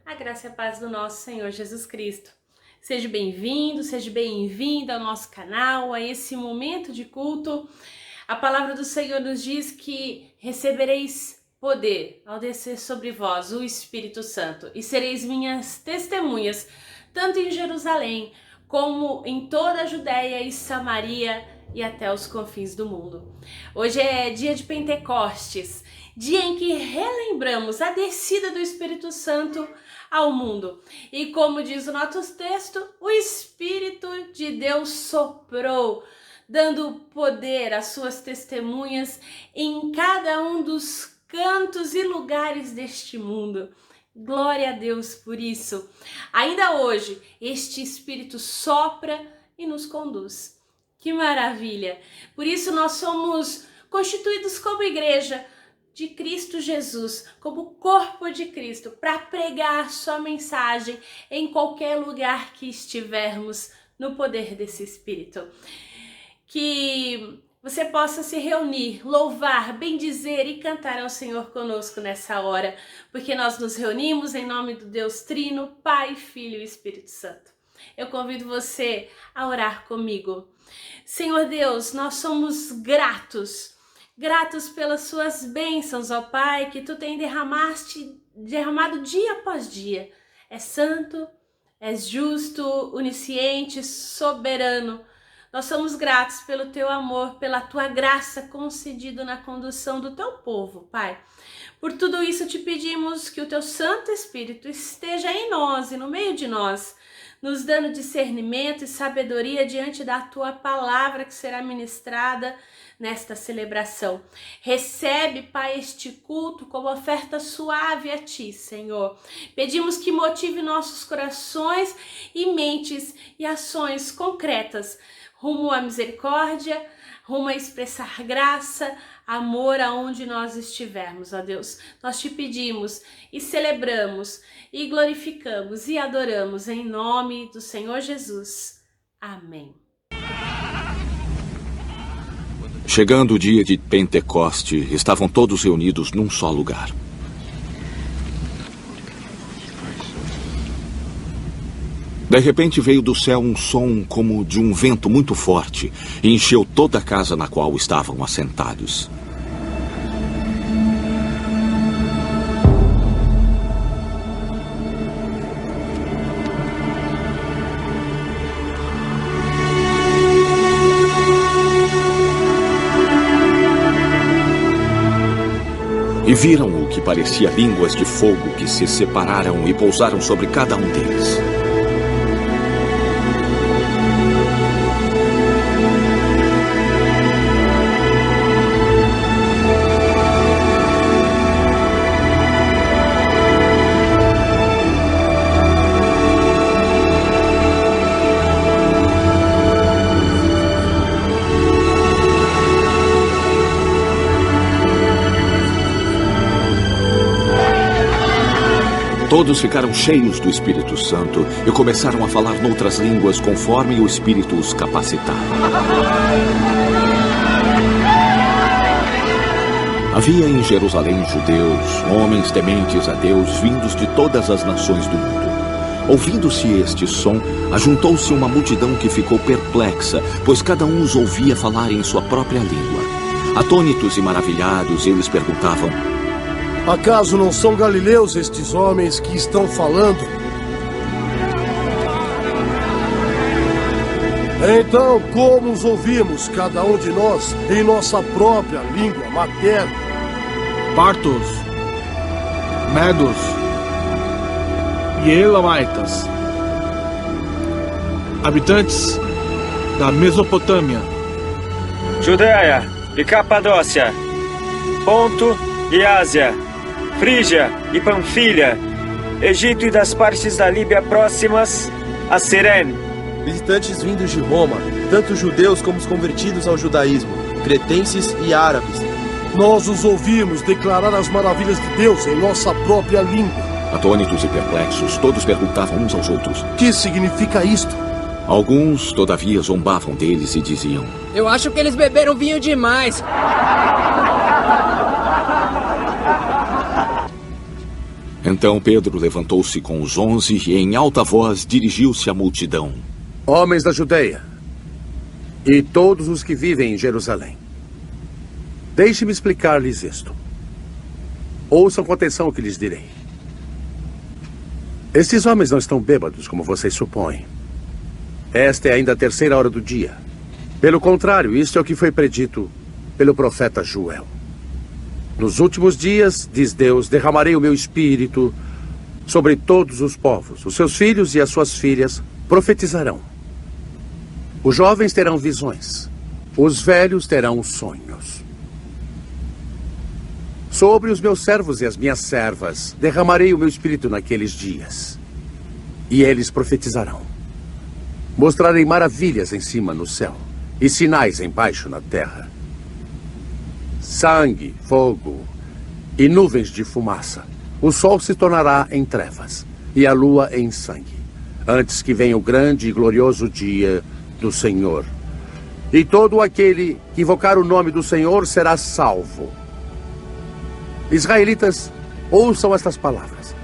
A graça e a paz do nosso Senhor Jesus Cristo. Seja bem-vindo, seja bem-vinda ao nosso canal, a esse momento de culto. A palavra do Senhor nos diz que recebereis poder ao descer sobre vós o Espírito Santo e sereis minhas testemunhas, tanto em Jerusalém como em toda a Judéia e Samaria e até os confins do mundo. Hoje é dia de Pentecostes, dia em que relembramos a descida do Espírito Santo ao mundo. E como diz o nosso texto, o Espírito de Deus soprou, dando poder às suas testemunhas em cada um dos cantos e lugares deste mundo. Glória a Deus por isso. Ainda hoje, este Espírito sopra e nos conduz. Que maravilha! Por isso nós somos constituídos como igreja de Cristo Jesus, como corpo de Cristo, para pregar sua mensagem em qualquer lugar que estivermos no poder desse Espírito. Que você possa se reunir, louvar, bendizer e cantar ao Senhor conosco nessa hora, porque nós nos reunimos em nome do Deus Trino, Pai, Filho e Espírito Santo. Eu convido você a orar comigo. Senhor Deus, nós somos gratos pelas suas bênçãos, ó Pai, que tu tem derramado dia após dia. É santo, é justo, onisciente, soberano. Nós somos gratos pelo teu amor, pela tua graça concedida na condução do teu povo, Pai. Por tudo isso te pedimos que o teu Santo Espírito esteja em nós e no meio de nós, nos dando discernimento e sabedoria diante da tua palavra que será ministrada nesta celebração. Recebe, Pai, este culto como oferta suave a ti, Senhor. Pedimos que motive nossos corações e mentes e ações concretas rumo à misericórdia, rumo a expressar graça, amor aonde nós estivermos, ó Deus. Nós te pedimos e celebramos e glorificamos e adoramos em nome do Senhor Jesus. Amém. Chegando o dia de Pentecoste, estavam todos reunidos num só lugar. De repente veio do céu um som como de um vento muito forte e encheu toda a casa na qual estavam assentados. E viram o que parecia línguas de fogo que se separaram e pousaram sobre cada um deles. Todos ficaram cheios do Espírito Santo e começaram a falar noutras línguas conforme o Espírito os capacitava. Havia em Jerusalém judeus, homens tementes a Deus, vindos de todas as nações do mundo. Ouvindo-se este som, ajuntou-se uma multidão que ficou perplexa, pois cada um os ouvia falar em sua própria língua. Atônitos e maravilhados, eles perguntavam: acaso não são galileus estes homens que estão falando? Então, como os ouvimos, cada um de nós, em nossa própria língua materna? Partos, medos e elamitas, habitantes da Mesopotâmia, Judéia e Capadócia, Ponto e Ásia, Frígia e Panfilha, Egito e das partes da Líbia próximas a Cirene. Visitantes vindos de Roma, tanto judeus como os convertidos ao judaísmo, cretenses e árabes. Nós os ouvimos declarar as maravilhas de Deus em nossa própria língua. Atônitos e perplexos, todos perguntavam uns aos outros: que significa isto? Alguns, todavia, zombavam deles e diziam: eu acho que eles beberam vinho demais. Então Pedro levantou-se com os 11 e em alta voz dirigiu-se à multidão. Homens da Judeia e todos os que vivem em Jerusalém, deixe-me explicar-lhes isto. Ouçam com atenção o que lhes direi. Estes homens não estão bêbados, como vocês supõem. Esta é ainda a 3ª hora do dia. Pelo contrário, isto é o que foi predito pelo profeta Joel. Nos últimos dias, diz Deus, derramarei o meu espírito sobre todos os povos. Os seus filhos e as suas filhas profetizarão. Os jovens terão visões. Os velhos terão sonhos. Sobre os meus servos e as minhas servas, derramarei o meu espírito naqueles dias. E eles profetizarão. Mostrarei maravilhas em cima no céu e sinais embaixo na terra. Sangue, fogo e nuvens de fumaça. O sol se tornará em trevas e a lua em sangue, antes que venha o grande e glorioso dia do Senhor. E todo aquele que invocar o nome do Senhor será salvo. Israelitas, ouçam estas palavras.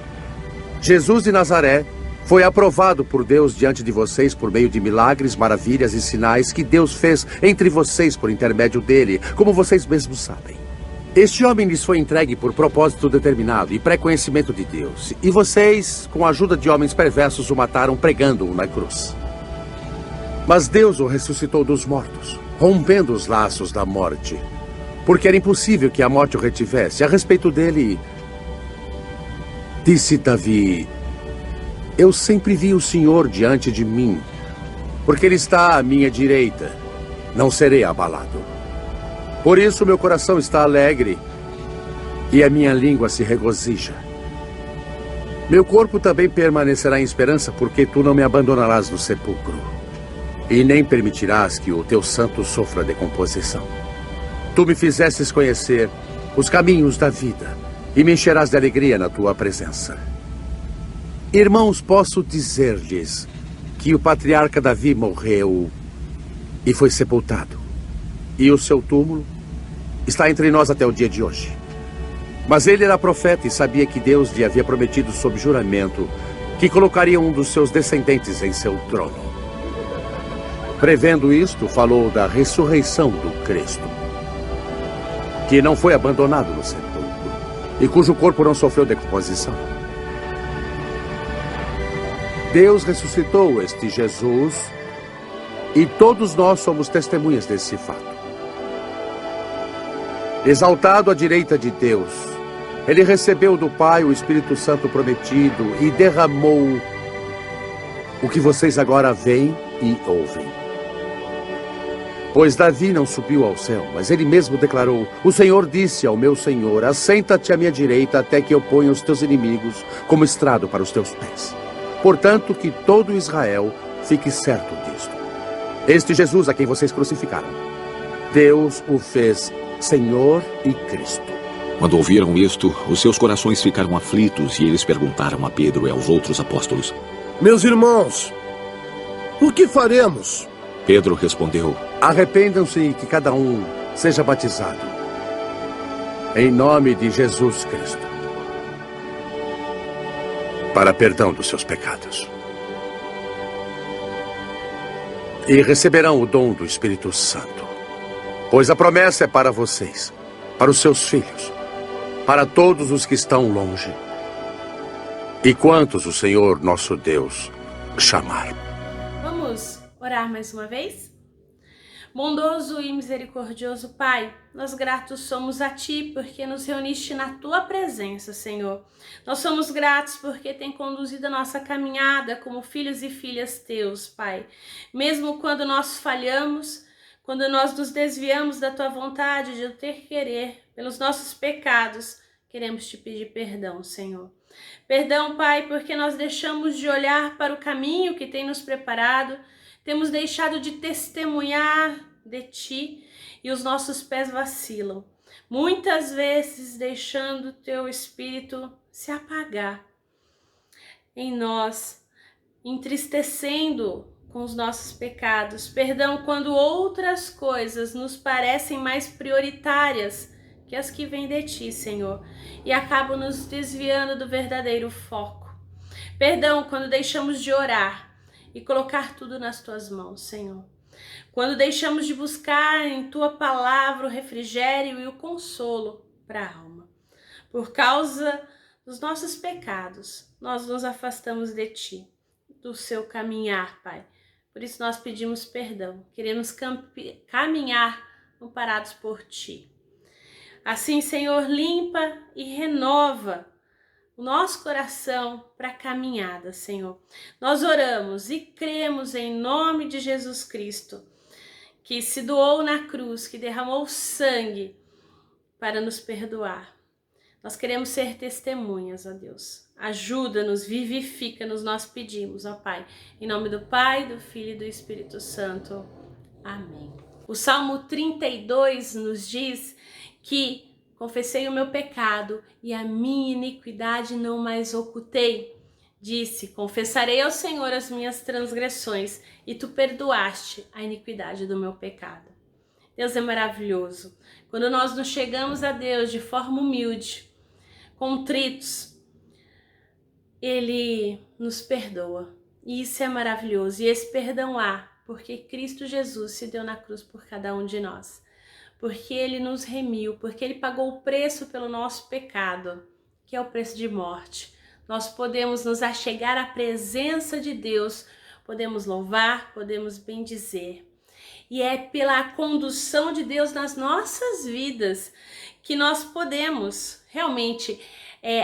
Jesus de Nazaré foi aprovado por Deus diante de vocês por meio de milagres, maravilhas e sinais que Deus fez entre vocês por intermédio dele, como vocês mesmos sabem. Este homem lhes foi entregue por propósito determinado e pré-conhecimento de Deus. E vocês, com a ajuda de homens perversos, o mataram pregando-o na cruz. Mas Deus o ressuscitou dos mortos, rompendo os laços da morte, porque era impossível que a morte o retivesse. A respeito dele, disse Davi: eu sempre vi o Senhor diante de mim, porque ele está à minha direita. Não serei abalado. Por isso meu coração está alegre e a minha língua se regozija. Meu corpo também permanecerá em esperança, porque tu não me abandonarás no sepulcro e nem permitirás que o teu santo sofra decomposição. Tu me fizestes conhecer os caminhos da vida e me encherás de alegria na tua presença. Irmãos, posso dizer-lhes que o patriarca Davi morreu e foi sepultado, e o seu túmulo está entre nós até o dia de hoje. Mas ele era profeta e sabia que Deus lhe havia prometido sob juramento que colocaria um dos seus descendentes em seu trono. Prevendo isto, falou da ressurreição do Cristo, que não foi abandonado no sepulcro e cujo corpo não sofreu decomposição. Deus ressuscitou este Jesus e todos nós somos testemunhas desse fato. Exaltado à direita de Deus, ele recebeu do Pai o Espírito Santo prometido e derramou o que vocês agora veem e ouvem. Pois Davi não subiu ao céu, mas ele mesmo declarou: o Senhor disse ao meu Senhor, assenta-te à minha direita até que eu ponha os teus inimigos como estrado para os teus pés. Portanto, que todo Israel fique certo disto. Este Jesus a quem vocês crucificaram, Deus o fez Senhor e Cristo. Quando ouviram isto, os seus corações ficaram aflitos e eles perguntaram a Pedro e aos outros apóstolos: meus irmãos, o que faremos? Pedro respondeu: arrependam-se e que cada um seja batizado em nome de Jesus Cristo, para perdão dos seus pecados. E receberão o dom do Espírito Santo, pois a promessa é para vocês, para os seus filhos, para todos os que estão longe, e quantos o Senhor nosso Deus chamar. Vamos orar mais uma vez? Bondoso e misericordioso Pai, nós gratos somos a Ti porque nos reuniste na Tua presença, Senhor. Nós somos gratos porque tem conduzido a nossa caminhada como filhos e filhas Teus, Pai. Mesmo quando nós falhamos, quando nós nos desviamos da Tua vontade, de Teu querer, pelos nossos pecados, queremos Te pedir perdão, Senhor. Perdão, Pai, porque nós deixamos de olhar para o caminho que tem nos preparado, temos deixado de testemunhar de Ti e os nossos pés vacilam. Muitas vezes deixando o Teu Espírito se apagar em nós, entristecendo com os nossos pecados. Perdão quando outras coisas nos parecem mais prioritárias que as que vêm de ti, Senhor, e acabam nos desviando do verdadeiro foco. Perdão quando deixamos de orar e colocar tudo nas tuas mãos, Senhor. Quando deixamos de buscar em tua palavra o refrigério e o consolo para a alma. Por causa dos nossos pecados, nós nos afastamos de ti, do seu caminhar, Pai. Por isso nós pedimos perdão, queremos caminhar amparados por ti. Assim, Senhor, limpa e renova o nosso coração para a caminhada, Senhor. Nós oramos e cremos em nome de Jesus Cristo, que se doou na cruz, que derramou sangue para nos perdoar. Nós queremos ser testemunhas, ó Deus. Ajuda-nos, vivifica-nos, nós pedimos, ó Pai. Em nome do Pai, do Filho e do Espírito Santo. Amém. O Salmo 32 nos diz que confessei o meu pecado e a minha iniquidade não mais ocultei. Disse, confessarei ao Senhor as minhas transgressões e tu perdoaste a iniquidade do meu pecado. Deus é maravilhoso. Quando nós nos chegamos a Deus de forma humilde, contritos, Ele nos perdoa. E isso é maravilhoso. E esse perdão há, porque Cristo Jesus se deu na cruz por cada um de nós. Porque Ele nos remiu, porque Ele pagou o preço pelo nosso pecado, que é o preço de morte. Nós podemos nos achegar à presença de Deus, podemos louvar, podemos bendizer. E é pela condução de Deus nas nossas vidas que nós podemos realmente,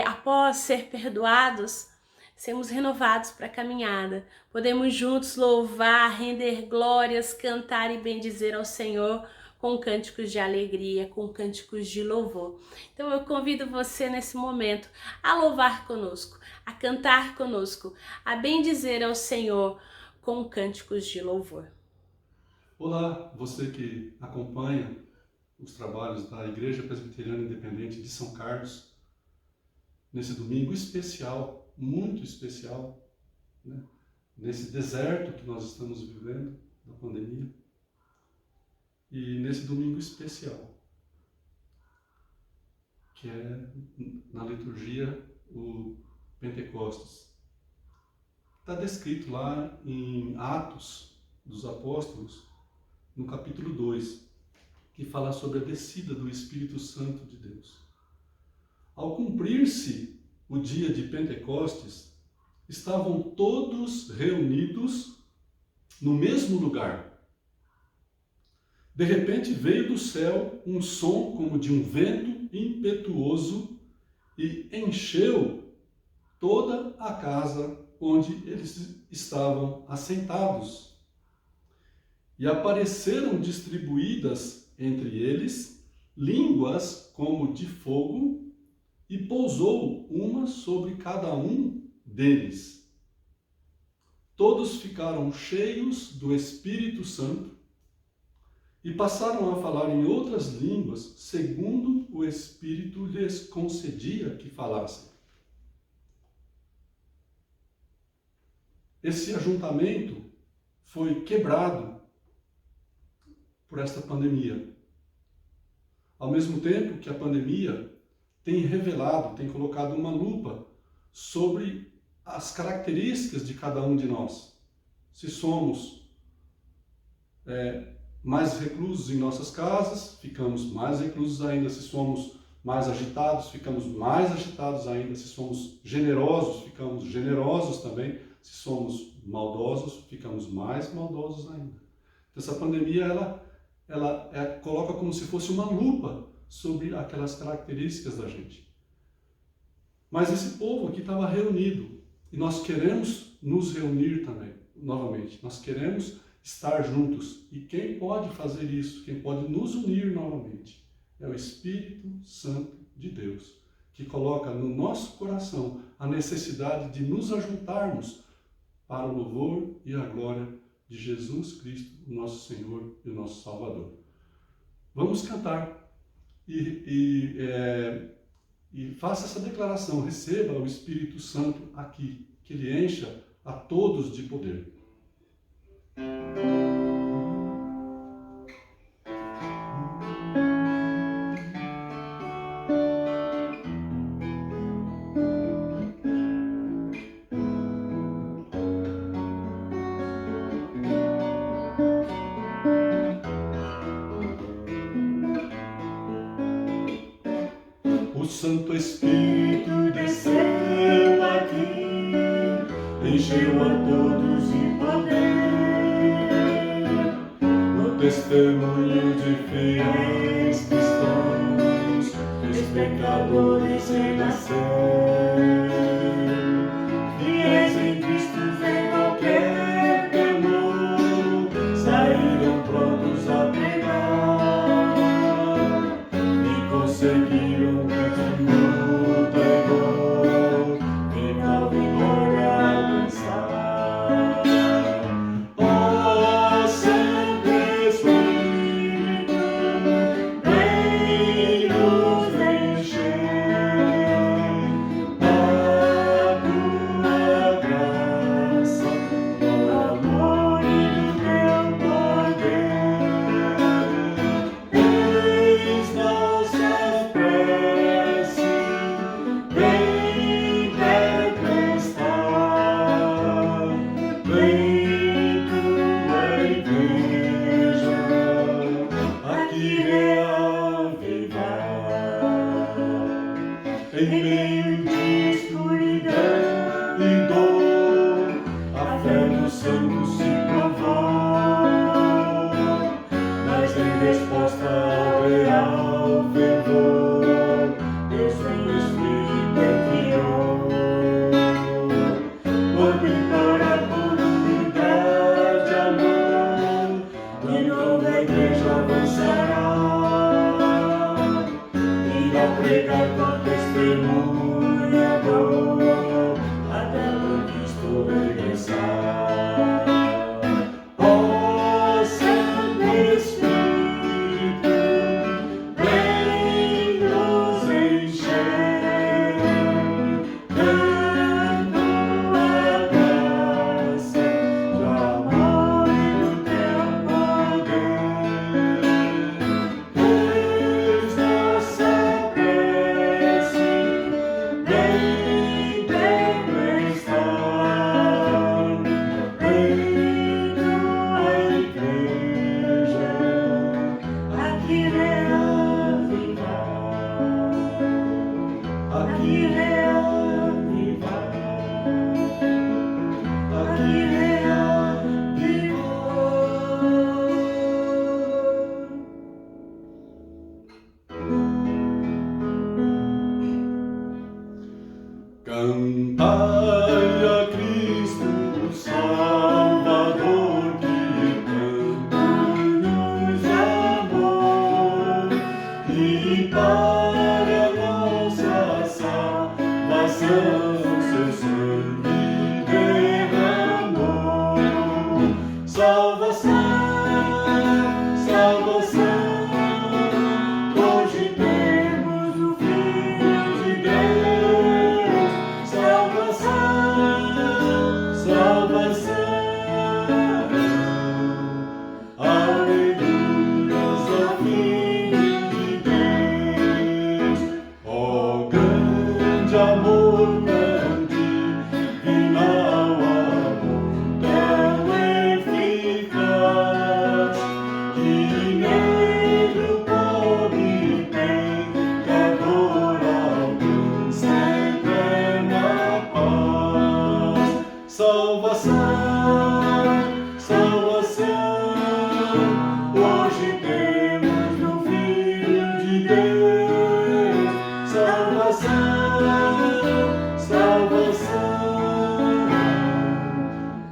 após ser perdoados, sermos renovados para a caminhada. Podemos juntos louvar, render glórias, cantar e bendizer ao Senhor com cânticos de alegria, com cânticos de louvor. Então eu convido você nesse momento a louvar conosco, a cantar conosco, a bendizer ao Senhor com cânticos de louvor. Olá, você que acompanha os trabalhos da Igreja Presbiteriana Independente de São Carlos, nesse domingo especial, muito especial, né? Nesse deserto que nós estamos vivendo, da pandemia, e nesse domingo especial, que é na liturgia o Pentecostes. Está descrito lá em Atos dos Apóstolos, no capítulo 2, que fala sobre a descida do Espírito Santo de Deus. Ao cumprir-se o dia de Pentecostes, estavam todos reunidos no mesmo lugar. De repente veio do céu um som como de um vento impetuoso e encheu toda a casa onde eles estavam assentados. E apareceram distribuídas entre eles línguas como de fogo, e pousou uma sobre cada um deles. Todos ficaram cheios do Espírito Santo e passaram a falar em outras línguas, segundo o Espírito lhes concedia que falassem. Esse ajuntamento foi quebrado por esta pandemia. Ao mesmo tempo que a pandemia tem revelado, tem colocado uma lupa sobre as características de cada um de nós. Se somos mais reclusos em nossas casas, ficamos mais reclusos ainda. Se somos mais agitados, ficamos mais agitados ainda. Se somos generosos, ficamos generosos também. Se somos maldosos, ficamos mais maldosos ainda. Então, essa pandemia, ela coloca como se fosse uma lupa sobre aquelas características da gente. Mas esse povo aqui estava reunido, e nós queremos nos reunir também, novamente. Nós queremos estar juntos. E quem pode fazer isso, quem pode nos unir novamente, é o Espírito Santo de Deus, que coloca no nosso coração a necessidade de nos ajuntarmos para o louvor e a glória de Jesus Cristo, o nosso Senhor e o nosso Salvador. Vamos cantar e faça essa declaração: receba o Espírito Santo aqui, que Ele encha a todos de poder. Santo Espírito desceu aqui, encheu a todos de poder, no testemunho de fiéis cristãos, fez pecadores renascer. Fiéis em Cristo em qualquer temor, saíram prontos a pregar e conseguiram que o Senhor final vitória alcançar. Ó Santo Espírito, vem nos encher da tua graça, do amor e do teu poder. Eis nossa prece, vem tempestade, vem tua igreja aqui reavivar. Em meio de escuridão e dor, a fé dos santos se provou, mas em resposta ao real fervor, Deus em Espírito enviou. Quando implora por unidade, amor, de novo a igreja avançará, e ao pregar com testemunha dor, até o Cristo regressar. Ó Santo Espírito, vem nos encher da tua graça, do amor e do teu poder. Eis nossa prece, vem tempestade, vem tua igreja aqui reavivar, aqui reavivar, aqui reavivar. Cantai a Cristo Salvador, que tanto nos amou, e para nossa salvação seu sangue derramou. Salvação, salvação, hoje temos o Filho de Deus. Salvação, salvação, aleluias ao Filho de Deus. Ó grande amor, grande final amor, tão eficaz, que nele o pobre pecador alcança eterna paz. Salvação, salvação, hoje temos no Filho de Deus. Salvação, salvação,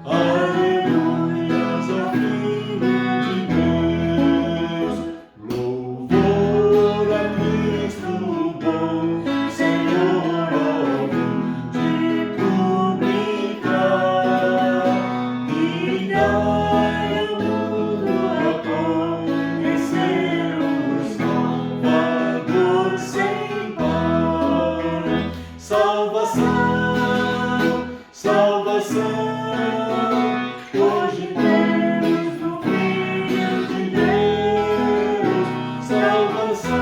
aleluias ao Filho de Deus. Louvor a Cristo bom, Senhor, ao de publicar, e dai ao mundo a conhecer o Salvador sem par. Salvação, salvação, hoje temos no Filho de Deus. Salvação,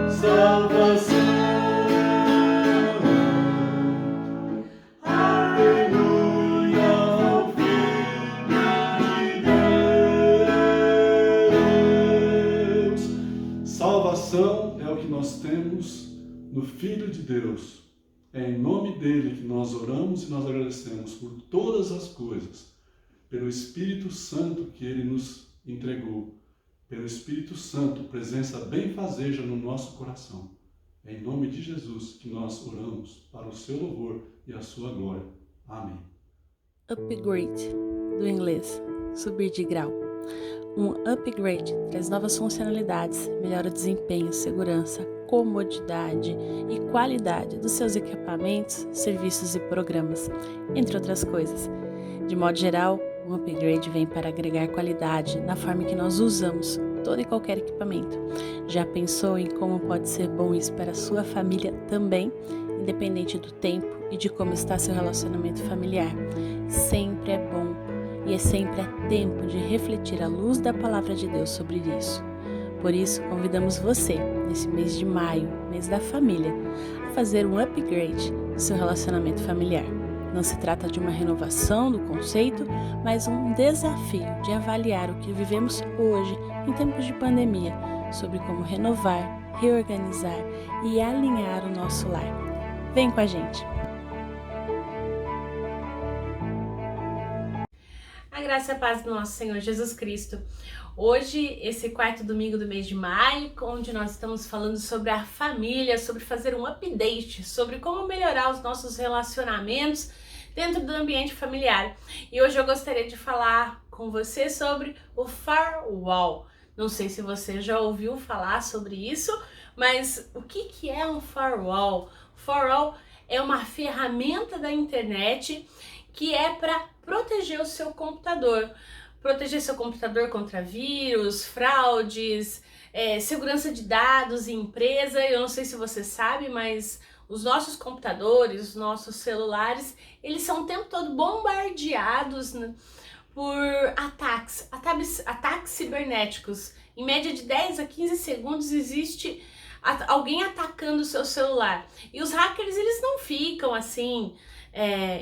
salvação, aleluia ao Filho de Deus. Salvação é o que nós temos cremos no Filho de Deus. É em nome dele que nós oramos e nós agradecemos por todas as coisas, pelo Espírito Santo que ele nos entregou, pelo Espírito Santo, presença benfazeja no nosso coração. É em nome de Jesus que nós oramos para o seu louvor e a sua glória. Amém. Upgrade, do inglês, subir de grau. Um upgrade traz novas funcionalidades, melhora o desempenho, segurança, comodidade e qualidade dos seus equipamentos, serviços e programas, entre outras coisas. De modo geral, um upgrade vem para agregar qualidade na forma que nós usamos todo e qualquer equipamento. Já pensou em como pode ser bom isso para a sua família também, independente do tempo e de como está seu relacionamento familiar? Sempre é bom e é sempre tempo de refletir à luz da palavra de Deus sobre isso. Por isso, convidamos você, nesse mês de maio, mês da família, a fazer um upgrade do seu relacionamento familiar. Não se trata de uma renovação do conceito, mas um desafio de avaliar o que vivemos hoje, em tempos de pandemia, sobre como renovar, reorganizar e alinhar o nosso lar. Vem com a gente! A graça e a paz do nosso Senhor Jesus Cristo. Hoje, esse quarto domingo do mês de maio, onde nós estamos falando sobre a família, sobre fazer um update, sobre como melhorar os nossos relacionamentos dentro do ambiente familiar. E hoje eu gostaria de falar com você sobre o firewall. Não sei se você já ouviu falar sobre isso, mas o que é um firewall? O firewall é uma ferramenta da internet que é para proteger o seu computador. Proteger seu computador contra vírus, fraudes, segurança de dados em empresa. Eu não sei se você sabe, mas os nossos computadores, os nossos celulares, eles são o tempo todo bombardeados, né, por ataques cibernéticos. Em média de 10 a 15 segundos existe alguém atacando o seu celular. E os hackers, eles não ficam assim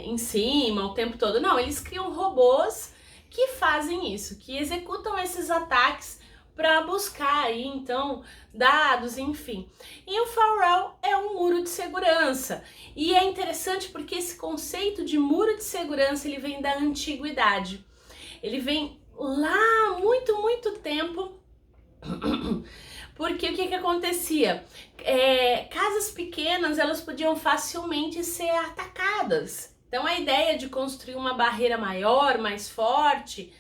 em cima o tempo todo. Não, eles criam robôs que fazem isso, que executam esses ataques para buscar aí, então, dados, enfim. E o firewall é um muro de segurança. E é interessante porque esse conceito de muro de segurança, ele vem da antiguidade. Ele vem lá muito tempo, porque o que acontecia? Casas pequenas, elas podiam facilmente ser atacadas. Então a ideia de construir uma barreira maior, mais forte,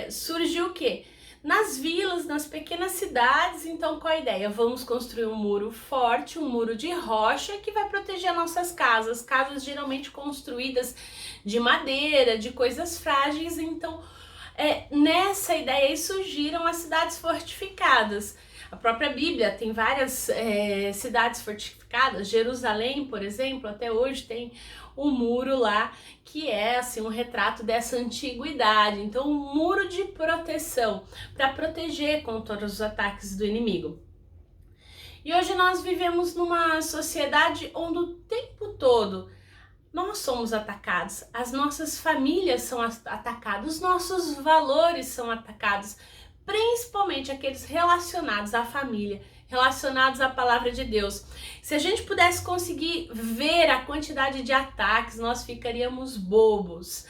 surgiu o quê? Nas vilas, nas pequenas cidades. Então qual a ideia? Vamos construir um muro forte, um muro de rocha que vai proteger nossas casas. Casas geralmente construídas de madeira, de coisas frágeis. Então nessa ideia aí surgiram as cidades fortificadas. A própria Bíblia tem várias cidades fortificadas. Jerusalém, por exemplo, até hoje tem um muro lá que é assim um retrato dessa antiguidade. Então, um muro de proteção para proteger contra os ataques do inimigo. E hoje nós vivemos numa sociedade onde o tempo todo nós somos atacados, as nossas famílias são atacadas, os nossos valores são atacados, principalmente aqueles relacionados à família, relacionados à palavra de Deus. Se a gente pudesse conseguir ver a quantidade de ataques, nós ficaríamos bobos.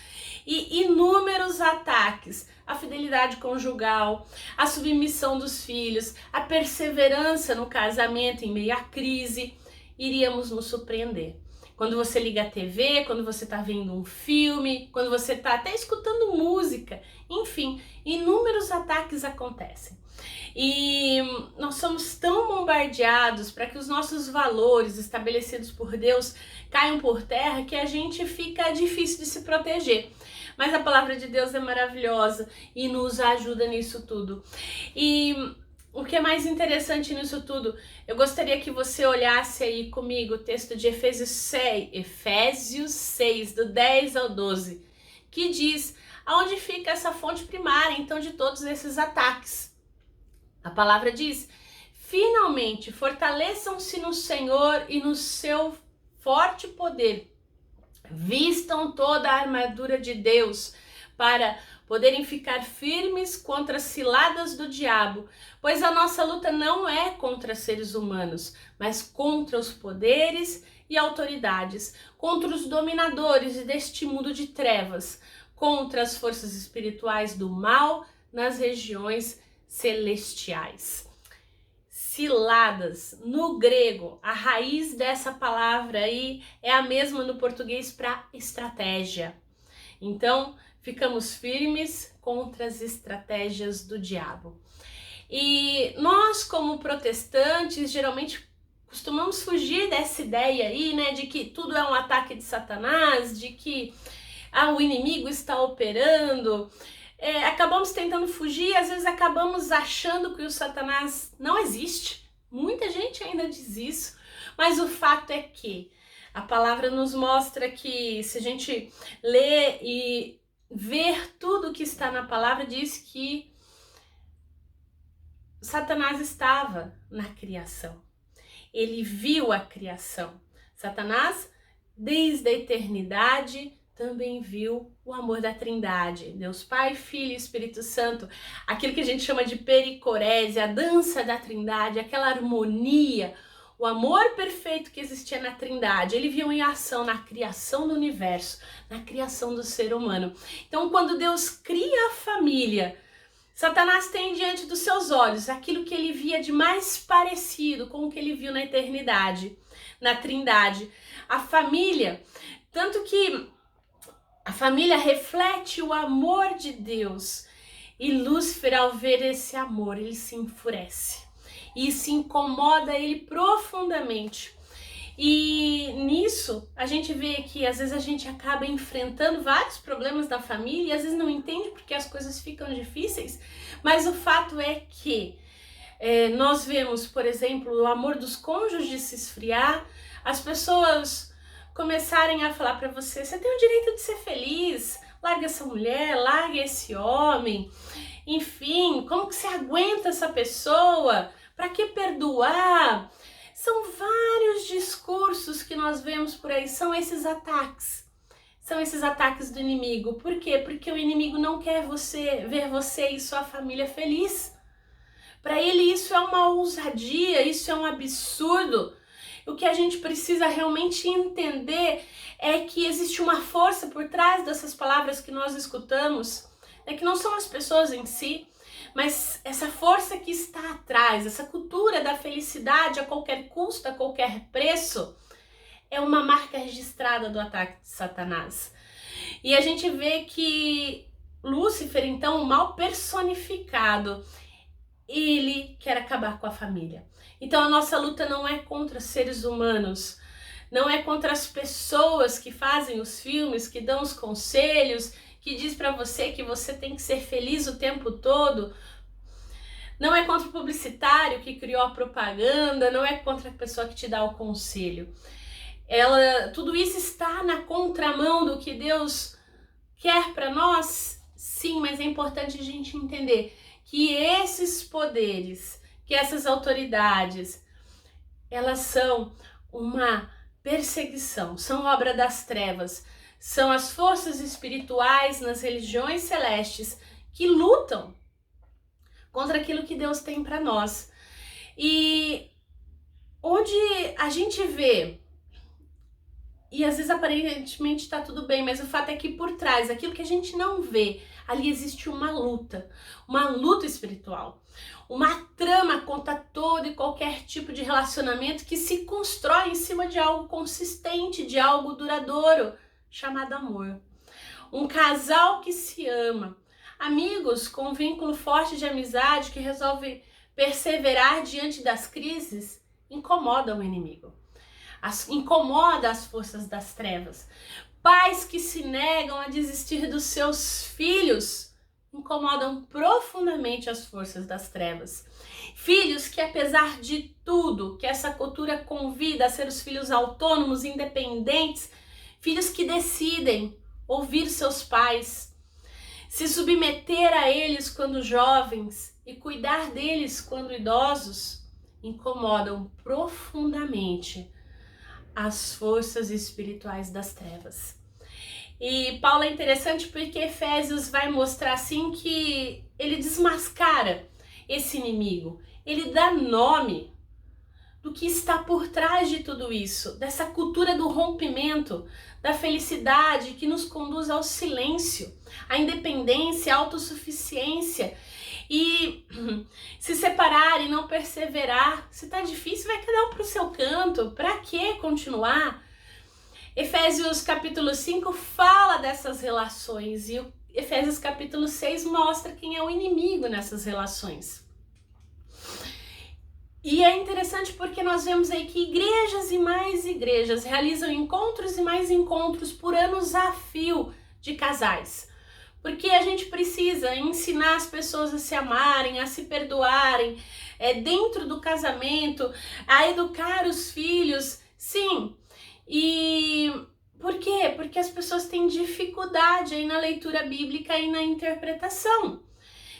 E inúmeros ataques, a fidelidade conjugal, a submissão dos filhos, a perseverança no casamento em meio à crise, iríamos nos surpreender. Quando você liga a TV, quando você está vendo um filme, quando você está até escutando música, enfim, inúmeros ataques acontecem. E nós somos tão bombardeados para que os nossos valores estabelecidos por Deus caiam por terra que a gente fica difícil de se proteger. Mas a palavra de Deus é maravilhosa e nos ajuda nisso tudo. E o que é mais interessante nisso tudo, eu gostaria que você olhasse aí comigo o texto de Efésios 6, do 10 ao 12, que diz aonde fica essa fonte primária, então, de todos esses ataques. A palavra diz: finalmente, fortaleçam-se no Senhor e no seu forte poder. Vistam toda a armadura de Deus para poderem ficar firmes contra as ciladas do diabo, pois a nossa luta não é contra seres humanos, mas contra os poderes e autoridades, contra os dominadores deste mundo de trevas, contra as forças espirituais do mal nas regiões celestiais. Ciladas, no grego, a raiz dessa palavra aí é a mesma no português para estratégia. Então, ficamos firmes contra as estratégias do diabo. E nós, como protestantes, geralmente costumamos fugir dessa ideia aí, né, de que tudo é um ataque de Satanás, de que o inimigo está operando. Acabamos tentando fugir e às vezes acabamos achando que o Satanás não existe. Muita gente ainda diz isso, mas o fato é que a palavra nos mostra que se a gente ler e ver tudo que está na palavra, diz que Satanás estava na criação. Ele viu a criação. Satanás, desde a eternidade, também viu o amor da Trindade, Deus Pai, Filho e Espírito Santo, aquilo que a gente chama de pericorese, a dança da Trindade, aquela harmonia, o amor perfeito que existia na Trindade. Ele viu em ação na criação do universo, na criação do ser humano. Então, quando Deus cria a família, Satanás tem diante dos seus olhos aquilo que ele via de mais parecido com o que ele viu na eternidade, na Trindade. A família, tanto que a família reflete o amor de Deus. E Lúcifer, ao ver esse amor, ele se enfurece. E se incomoda ele profundamente. E nisso, a gente vê que às vezes a gente acaba enfrentando vários problemas da família e às vezes não entende porque as coisas ficam difíceis. Mas o fato é que nós vemos, por exemplo, o amor dos cônjuges se esfriar, as pessoas começarem a falar para você, você tem o direito de ser feliz, larga essa mulher, larga esse homem, enfim, como que você aguenta essa pessoa? Para que perdoar? São vários discursos que nós vemos por aí, são esses ataques do inimigo. Por quê? Porque o inimigo não quer ver você e sua família feliz. Para ele isso é uma ousadia, isso é um absurdo. O que a gente precisa realmente entender é que existe uma força por trás dessas palavras que nós escutamos, que não são as pessoas em si, mas essa força que está atrás, essa cultura da felicidade a qualquer custo, a qualquer preço, é uma marca registrada do ataque de Satanás. E a gente vê que Lúcifer, então, o mal personificado, ele quer acabar com a família. Então a nossa luta não é contra seres humanos, não é contra as pessoas que fazem os filmes, que dão os conselhos, que diz para você que você tem que ser feliz o tempo todo. Não é contra o publicitário que criou a propaganda, não é contra a pessoa que te dá o conselho. Tudo isso está na contramão do que Deus quer para nós? Sim, mas é importante a gente entender que esses poderes, que essas autoridades, elas são uma perseguição, são obra das trevas, são as forças espirituais nas religiões celestes que lutam contra aquilo que Deus tem para nós. E onde a gente vê, e às vezes aparentemente está tudo bem, mas o fato é que por trás, aquilo que a gente não vê, ali existe uma luta espiritual, uma trama contra todo e qualquer tipo de relacionamento que se constrói em cima de algo consistente, de algo duradouro, chamado amor. Um casal que se ama, amigos com um vínculo forte de amizade que resolve perseverar diante das crises, incomodam o inimigo, incomoda as forças das trevas. Pais que se negam a desistir dos seus filhos incomodam profundamente as forças das trevas. Filhos que, apesar de tudo que essa cultura convida a ser os filhos autônomos, independentes, filhos que decidem ouvir seus pais, se submeter a eles quando jovens e cuidar deles quando idosos, incomodam profundamente as forças espirituais das trevas. E Paulo é interessante porque Efésios vai mostrar assim que ele desmascara esse inimigo, ele dá nome do que está por trás de tudo isso, dessa cultura do rompimento, da felicidade que nos conduz ao silêncio, à independência, à autossuficiência. E se separar e não perseverar, se tá difícil, vai cada um pro seu canto, pra que continuar? Efésios capítulo 5 fala dessas relações e o Efésios capítulo 6 mostra quem é o inimigo nessas relações. E é interessante porque nós vemos aí que igrejas e mais igrejas realizam encontros e mais encontros por anos a fio de casais. Porque a gente precisa ensinar as pessoas a se amarem, a se perdoarem, dentro do casamento, a educar os filhos, sim. E por quê? Porque as pessoas têm dificuldade aí na leitura bíblica e na interpretação.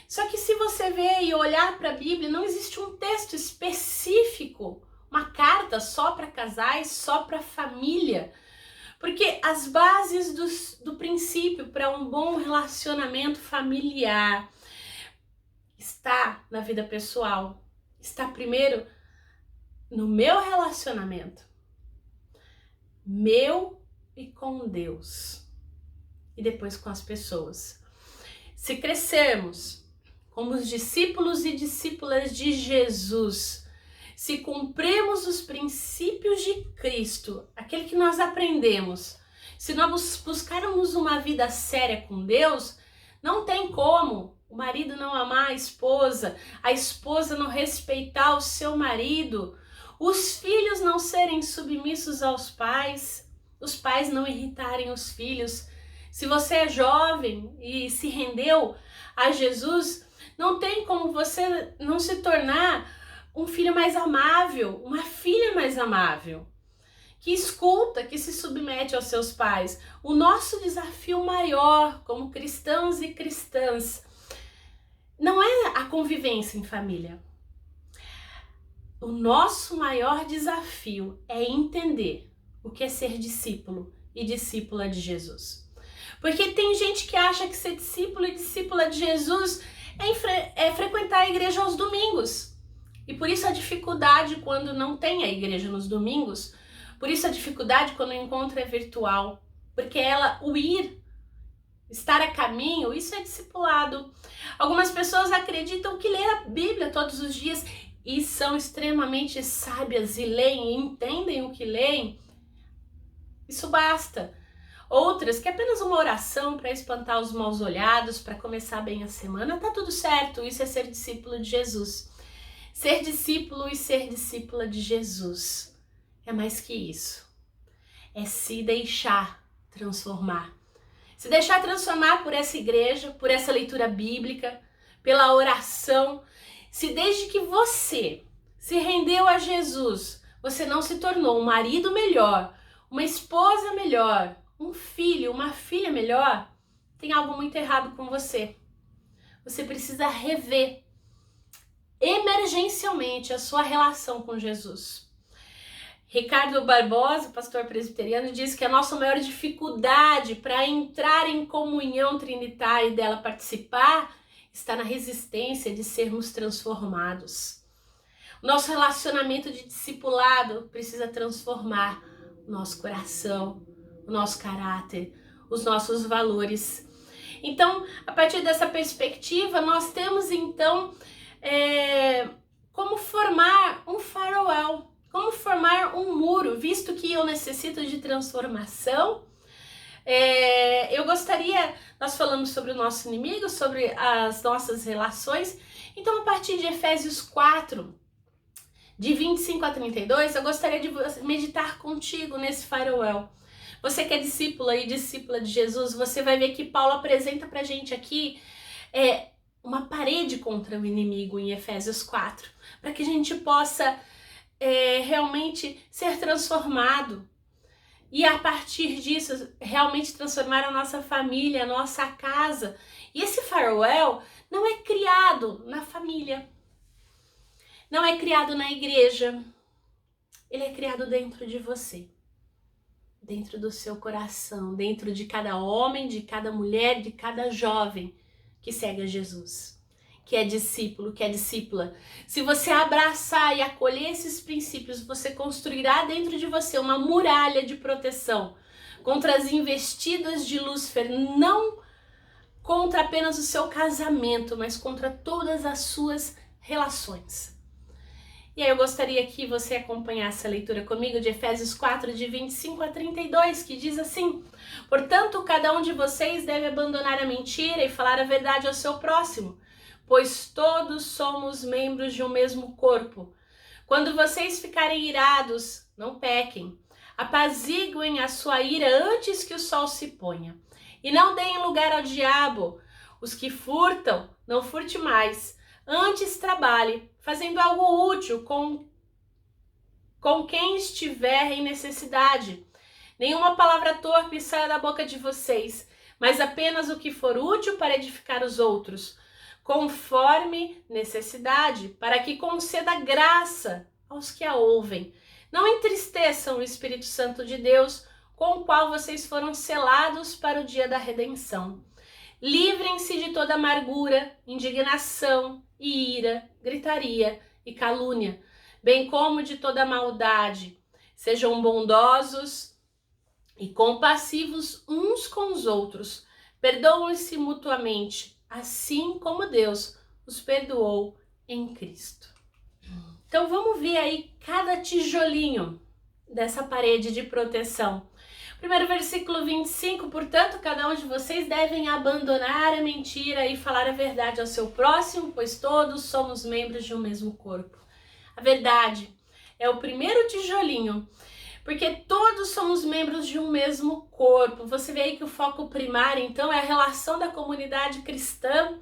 Só que se você ver e olhar para a Bíblia, não existe um texto específico, uma carta só para casais, só para família. Porque as bases do princípio para um bom relacionamento familiar está na vida pessoal. Está primeiro no meu relacionamento, meu e com Deus, e depois com as pessoas. Se crescermos como os discípulos e discípulas de Jesus, se cumprirmos os princípios de Cristo, aquele que nós aprendemos, se nós buscarmos uma vida séria com Deus, não tem como o marido não amar a esposa não respeitar o seu marido, os filhos não serem submissos aos pais, os pais não irritarem os filhos. Se você é jovem e se rendeu a Jesus, não tem como você não se tornar um filho mais amável, uma filha mais amável, que escuta, que se submete aos seus pais. O nosso desafio maior como cristãos e cristãs não é a convivência em família. O nosso maior desafio é entender o que é ser discípulo e discípula de Jesus. Porque tem gente que acha que ser discípulo e discípula de Jesus é frequentar a igreja aos domingos. E por isso a dificuldade quando não tem a igreja nos domingos, por isso a dificuldade quando o encontro é virtual, porque estar a caminho, isso é discipulado. Algumas pessoas acreditam que ler a Bíblia todos os dias e são extremamente sábias e leem e entendem o que leem, isso basta. Outras que apenas uma oração para espantar os maus olhados, para começar bem a semana, tá tudo certo, isso é ser discípulo de Jesus. Ser discípulo e ser discípula de Jesus é mais que isso. É se deixar transformar. Se deixar transformar por essa igreja, por essa leitura bíblica, pela oração. Se desde que você se rendeu a Jesus, você não se tornou um marido melhor, uma esposa melhor, um filho, uma filha melhor, tem algo muito errado com você. Você precisa rever emergencialmente a sua relação com Jesus. Ricardo Barbosa, pastor presbiteriano, diz que a nossa maior dificuldade para entrar em comunhão trinitária e dela participar está na resistência de sermos transformados. O nosso relacionamento de discipulado precisa transformar o nosso coração, o nosso caráter, os nossos valores. Então, a partir dessa perspectiva, nós temos então como formar um firewall, como formar um muro, visto que eu necessito de transformação. Eu gostaria, nós falamos sobre o nosso inimigo, sobre as nossas relações, então a partir de Efésios 4, de 25 a 32, eu gostaria de meditar contigo nesse firewall. Você que é discípula e discípula de Jesus, você vai ver que Paulo apresenta pra gente aqui uma parede contra o inimigo em Efésios 4, para que a gente possa realmente ser transformado e a partir disso realmente transformar a nossa família, a nossa casa. E esse firewall não é criado na família, não é criado na igreja, ele é criado dentro de você. dentro do seu coração, dentro de cada homem, de cada mulher, de cada jovem que segue a Jesus, que é discípulo, que é discípula. Se você abraçar e acolher esses princípios, você construirá dentro de você uma muralha de proteção contra as investidas de Lúcifer, não contra apenas o seu casamento, mas contra todas as suas relações. E aí eu gostaria que você acompanhasse a leitura comigo de Efésios 4, de 25 a 32, que diz assim: portanto, cada um de vocês deve abandonar a mentira e falar a verdade ao seu próximo, pois todos somos membros de um mesmo corpo. Quando vocês ficarem irados, não pequem. Apaziguem a sua ira antes que o sol se ponha. E não deem lugar ao diabo. Os que furtam, não furte mais. Antes trabalhe, fazendo algo útil com quem estiver em necessidade. Nenhuma palavra torpe saia da boca de vocês, mas apenas o que for útil para edificar os outros, conforme necessidade, para que conceda graça aos que a ouvem. Não entristeçam o Espírito Santo de Deus, com o qual vocês foram selados para o dia da redenção. Livrem-se de toda amargura, indignação e ira, gritaria e calúnia, bem como de toda maldade. Sejam bondosos e compassivos uns com os outros. Perdoem-se mutuamente, assim como Deus os perdoou em Cristo. Então vamos ver aí cada tijolinho dessa parede de proteção. Primeiro versículo 25, portanto, cada um de vocês devem abandonar a mentira e falar a verdade ao seu próximo, pois todos somos membros de um mesmo corpo. A verdade é o primeiro tijolinho, porque todos somos membros de um mesmo corpo. Você vê aí que o foco primário, então, é a relação da comunidade cristã,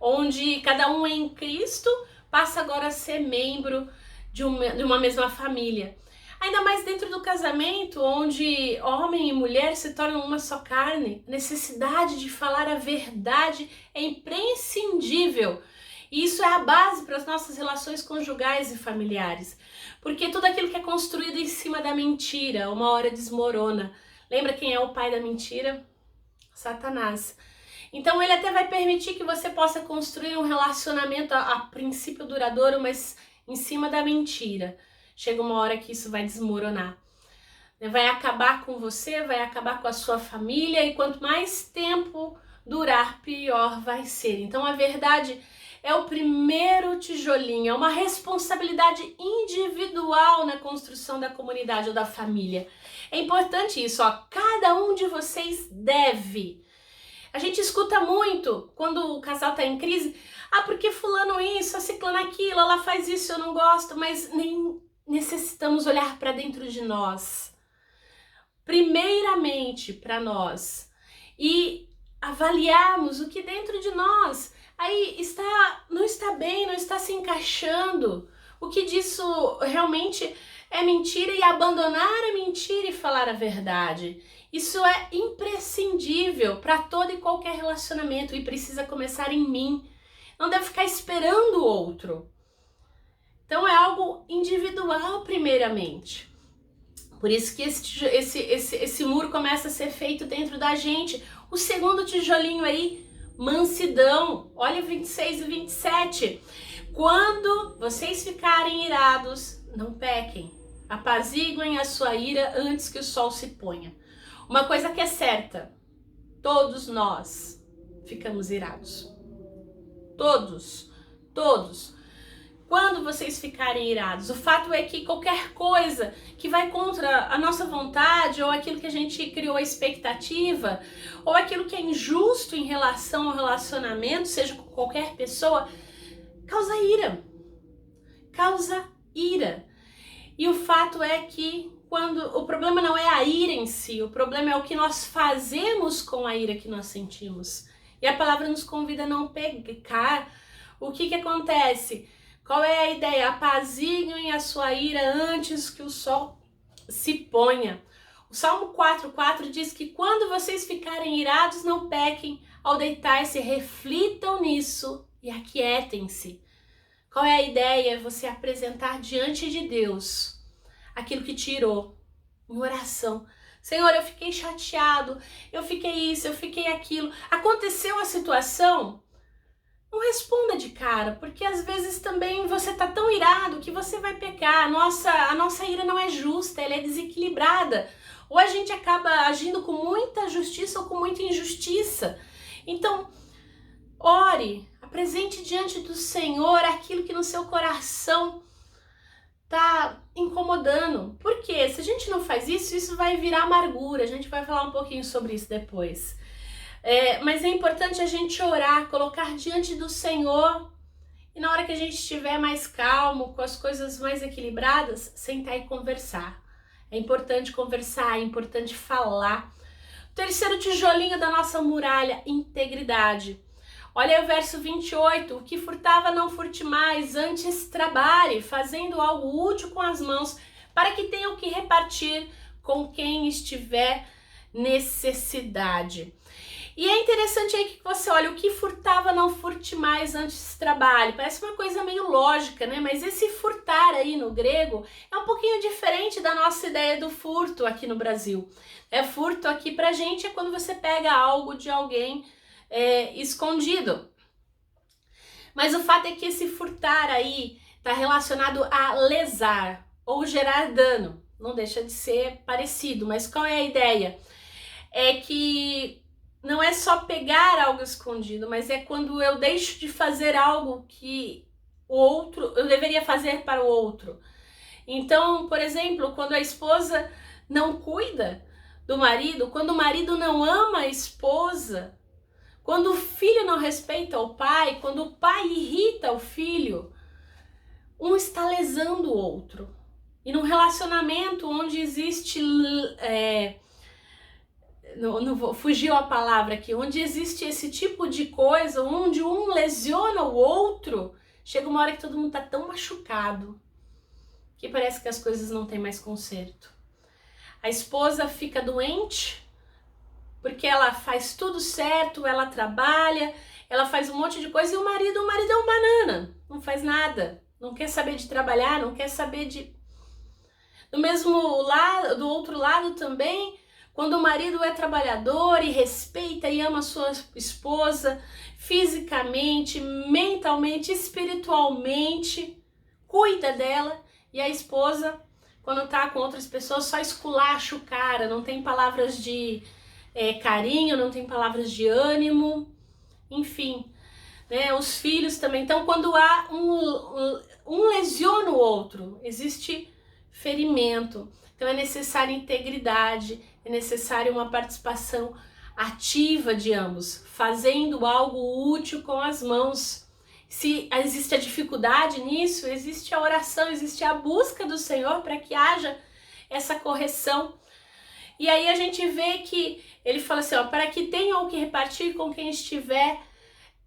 onde cada um em Cristo passa agora a ser membro de uma mesma família. Ainda mais dentro do casamento, onde homem e mulher se tornam uma só carne, a necessidade de falar a verdade é imprescindível. E isso é a base para as nossas relações conjugais e familiares. Porque tudo aquilo que é construído em cima da mentira, uma hora desmorona. Lembra quem é o pai da mentira? Satanás. Então ele até vai permitir que você possa construir um relacionamento a princípio duradouro, mas em cima da mentira. Chega uma hora que isso vai desmoronar. Vai acabar com você, vai acabar com a sua família, e quanto mais tempo durar, pior vai ser. Então a verdade é o primeiro tijolinho, é uma responsabilidade individual na construção da comunidade ou da família. É importante isso, ó, cada um de vocês deve. A gente escuta muito quando o casal está em crise, porque fulano isso, a ciclana aquilo, ela faz isso, eu não gosto, mas nem necessitamos olhar para dentro de nós, primeiramente para nós, e avaliarmos o que dentro de nós aí não está bem, não está se encaixando, o que disso realmente é mentira, e abandonar a mentira e falar a verdade. Isso é imprescindível para todo e qualquer relacionamento e precisa começar em mim. Não deve ficar esperando o outro. Então é algo individual primeiramente. Por isso que esse muro começa a ser feito dentro da gente. O segundo tijolinho aí, mansidão. Olha 26 e 27. Quando vocês ficarem irados, não pequem. Apaziguem a sua ira antes que o sol se ponha. Uma coisa que é certa, todos nós ficamos irados. Todos. Quando vocês ficarem irados, o fato é que qualquer coisa que vai contra a nossa vontade, ou aquilo que a gente criou a expectativa, ou aquilo que é injusto em relação ao relacionamento, seja com qualquer pessoa, causa ira. E o fato é que o problema não é a ira em si, o problema é o que nós fazemos com a ira que nós sentimos. E a palavra nos convida a não pecar. O que acontece? Qual é a ideia? Apaziguem a sua ira antes que o sol se ponha. O Salmo 4:4 diz que quando vocês ficarem irados, não pequem. Ao deitar-se, reflitam nisso e aquietem-se. Qual é a ideia? É você apresentar diante de Deus aquilo que tirou em oração. Senhor, eu fiquei chateado, eu fiquei isso, eu fiquei aquilo. Aconteceu a situação? Não responda de cara, porque às vezes também você tá tão irado que você vai pecar. A nossa ira não é justa, ela é desequilibrada. Ou a gente acaba agindo com muita justiça ou com muita injustiça. Então, ore, apresente diante do Senhor aquilo que no seu coração tá incomodando. Por quê? Se a gente não faz isso, isso vai virar amargura. A gente vai falar um pouquinho sobre isso depois. Mas é importante a gente orar, colocar diante do Senhor, e na hora que a gente estiver mais calmo, com as coisas mais equilibradas, sentar e conversar. É importante conversar, é importante falar. O terceiro tijolinho da nossa muralha, integridade. Olha aí o verso 28, o que furtava não furte mais, antes trabalhe, fazendo algo útil com as mãos, para que tenha o que repartir com quem estiver necessidade. E é interessante aí que você olha, o que furtava não furte mais, antes trabalhe. Parece uma coisa meio lógica, né? Mas esse furtar aí no grego é um pouquinho diferente da nossa ideia do furto aqui no Brasil. Furto aqui pra gente é quando você pega algo de alguém escondido. Mas o fato é que esse furtar aí está relacionado a lesar ou gerar dano. Não deixa de ser parecido, mas qual é a ideia? É que não é só pegar algo escondido, mas é quando eu deixo de fazer algo que eu deveria fazer para o outro. Então, por exemplo, quando a esposa não cuida do marido, quando o marido não ama a esposa, quando o filho não respeita o pai, quando o pai irrita o filho, um está lesando o outro. E num relacionamento onde existe... fugiu a palavra aqui, onde existe esse tipo de coisa, onde um lesiona o outro, chega uma hora que todo mundo tá tão machucado que parece que as coisas não tem mais conserto. A esposa fica doente porque ela faz tudo certo, ela trabalha, ela faz um monte de coisa, e o marido é um banana, não faz nada, não quer saber de trabalhar, não quer saber de... Do outro lado também, quando o marido é trabalhador e respeita e ama a sua esposa fisicamente, mentalmente, espiritualmente, cuida dela, e a esposa, quando tá com outras pessoas, só esculacha o cara, não tem palavras de carinho, não tem palavras de ânimo, enfim, né? Os filhos também. Então, quando há um lesiona o outro, existe ferimento. Então é necessária integridade, é necessária uma participação ativa de ambos, fazendo algo útil com as mãos. Se existe a dificuldade nisso, existe a oração, existe a busca do Senhor para que haja essa correção. E aí a gente vê que ele fala assim, para que tenha o que repartir com quem estiver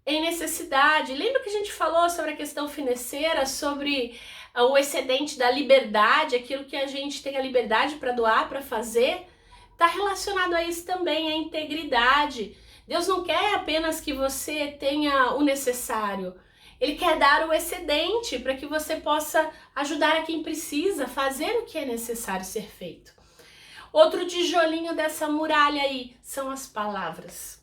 em necessidade. Lembra que a gente falou sobre a questão financeira, sobre o excedente da liberdade, aquilo que a gente tem a liberdade para doar, para fazer? Está relacionado a isso também, a integridade. Deus não quer apenas que você tenha o necessário. Ele quer dar o excedente para que você possa ajudar a quem precisa, fazer o que é necessário ser feito. Outro tijolinho dessa muralha aí são as palavras.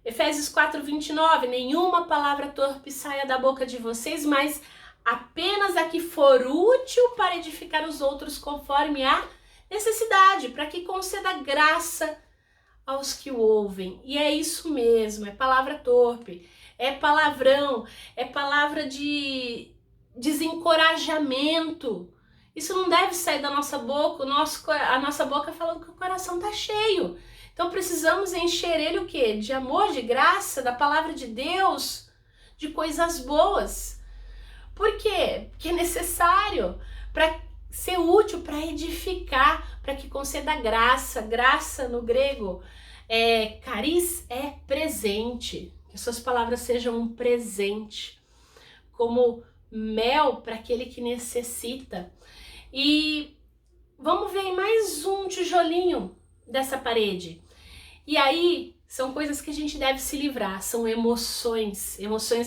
Efésios 4:29, nenhuma palavra torpe saia da boca de vocês, mas apenas a que for útil para edificar os outros conforme a necessidade, para que conceda graça aos que o ouvem. E é isso mesmo, é palavra torpe, é palavrão, é palavra de desencorajamento. Isso não deve sair da nossa boca, a nossa boca falando que o coração está cheio. Então precisamos encher ele o quê? De amor, de graça, da palavra de Deus, de coisas boas. Por quê? Porque é necessário para ser útil, para edificar, para que conceda graça. Graça no grego, caris é presente. Que suas palavras sejam um presente, como mel para aquele que necessita. E vamos ver mais um tijolinho dessa parede. E aí são coisas que a gente deve se livrar, são emoções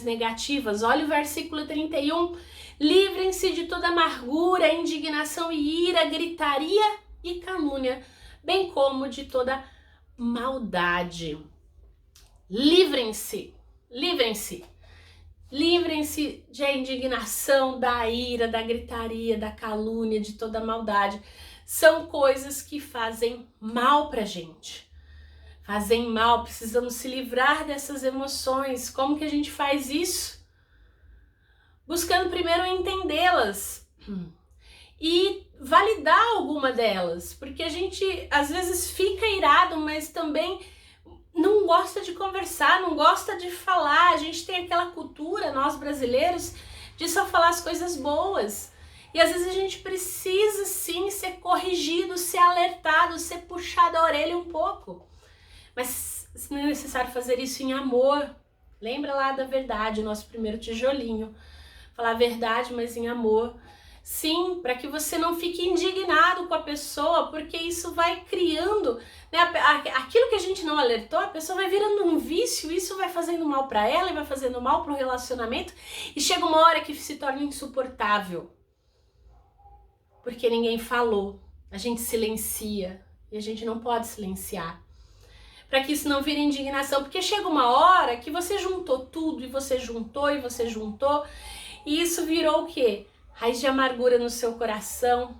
negativas. Olha o versículo 31. Livrem-se de toda amargura, indignação e ira, gritaria e calúnia. bem como de toda maldade. Livrem-se, livrem-se. Livrem-se da indignação, da ira, da gritaria, da calúnia, de toda maldade. São coisas que fazem mal pra gente. Fazem mal, precisamos se livrar dessas emoções. Como que a gente faz isso? Buscando primeiro entendê-las e validar alguma delas, porque a gente às vezes fica irado, mas também não gosta de conversar, não gosta de falar. A gente tem aquela cultura, nós brasileiros, de só falar as coisas boas. E às vezes a gente precisa sim ser corrigido, ser alertado, ser puxado a orelha um pouco. Mas não é necessário fazer isso em amor. Lembra lá da verdade, o nosso primeiro tijolinho. Falar a verdade, mas em amor. Sim, para que você não fique indignado com a pessoa, porque isso vai criando, né, aquilo que a gente não alertou, a pessoa vai virando um vício, isso vai fazendo mal para ela e vai fazendo mal para o relacionamento, e chega uma hora que se torna insuportável. Porque ninguém falou, a gente silencia, e a gente não pode silenciar. Para que isso não vire indignação, porque chega uma hora que você juntou tudo, e você juntou, e isso virou o quê? Raiz de amargura no seu coração.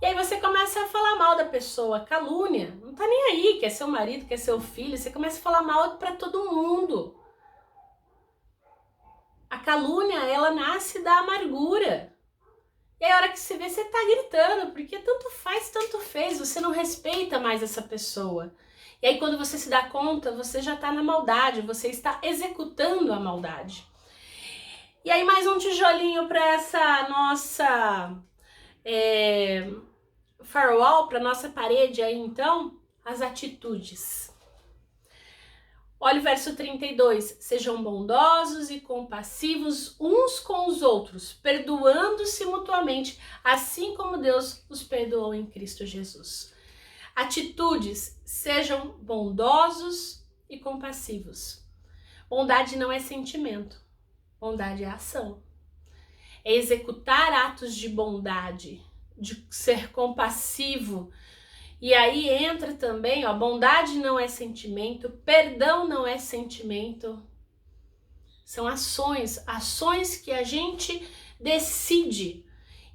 E aí você começa a falar mal da pessoa, calúnia, não tá nem aí, quer seu marido, quer seu filho, você começa a falar mal para todo mundo. A calúnia, ela nasce da amargura. E aí a hora que você vê, você tá gritando, porque tanto faz, tanto fez, você não respeita mais essa pessoa. E aí quando você se dá conta, você já tá na maldade, você está executando a maldade. E aí mais um tijolinho para essa nossa firewall, para nossa parede aí então, as atitudes. Olha o verso 32, sejam bondosos e compassivos uns com os outros, perdoando-se mutuamente, assim como Deus os perdoou em Cristo Jesus. Atitudes, sejam bondosos e compassivos. Bondade não é sentimento. Bondade é ação, é executar atos de bondade, de ser compassivo. E aí entra também, ó, bondade não é sentimento, perdão não é sentimento. São ações, ações que a gente decide.